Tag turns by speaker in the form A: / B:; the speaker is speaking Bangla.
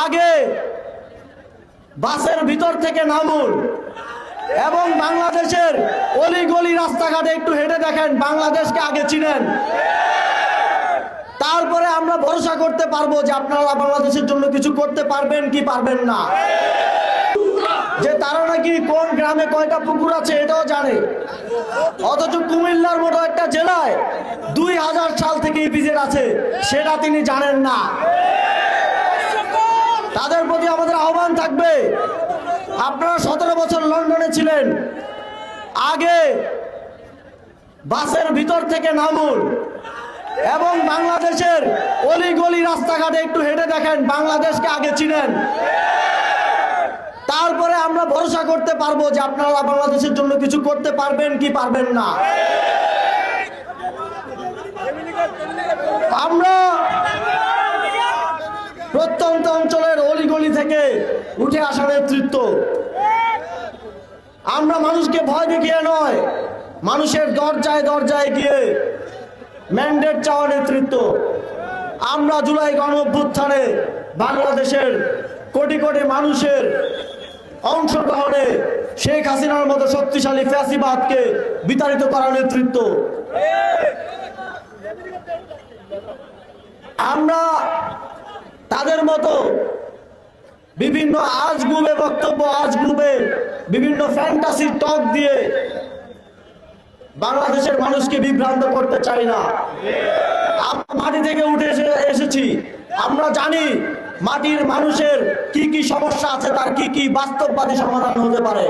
A: আগে বাসের ভিতর থেকে নামুন এবং বাংলাদেশের অলিগলি রাস্তাঘাটে একটু হেঁটে দেখেন, বাংলাদেশকে আগে চিনেন। তারপরে আমরা ভরসা করতে পারবো যে আপনারা বাংলাদেশের জন্য কিছু করতে পারবেন কি পারবেন না। যে তারা নাকি কোন গ্রামে কয়টা পুকুর আছে এটাও জানে, অথচ কুমিল্লার মতো একটা জেলায় 2000 সাল থেকে ইপিজেড আছে সেটা তিনি জানেন না। তাদের প্রতি আমাদের আহ্বান থাকবে, আপনারা 17 বছর লন্ডনে ছিলেন, আগে বাসের ভিতর থেকে নামুন এবং বাংলাদেশের অলিগলি রাস্তাঘাটে একটু হেঁটে দেখেন, বাংলাদেশকে আগে চিনেন। তারপরে আমরা ভরসা করতে পারবো যে আপনারা বাংলাদেশের জন্য কিছু করতে পারবেন কি পারবেন না। আমরা প্রত্যন্ত অঞ্চলের অলিগলি থেকে উঠে আসা নেতৃত্ব, আমরা মানুষকে ভয় দেখিয়ে নয়, মানুষের দরজায় দরজায় গিয়ে ম্যান্ডেট চাওয়া নেতৃত্ব। আমরা জুলাই গণঅভ্যুত্থানে বাংলাদেশের কোটি কোটি মানুষের অংশগ্রহণে শেখ হাসিনার মতো শক্তিশালী ফ্যাসিবাদকে বিতাড়িত করার নেতৃত্ব। আমরা তাদের মতো বিভিন্ন আজগুবে বক্তব্য, আজগুবে বিভিন্ন ফ্যান্টাসি টক দিয়ে বাংলাদেশের মানুষকে বিভ্রান্ত করতে চাই না। আমরা মাটি থেকে উঠে এসেছি, আমরা জানি মাটির মানুষের কি কি সমস্যা আছে, তার কি কি বাস্তববাদী সমাধান হতে পারে।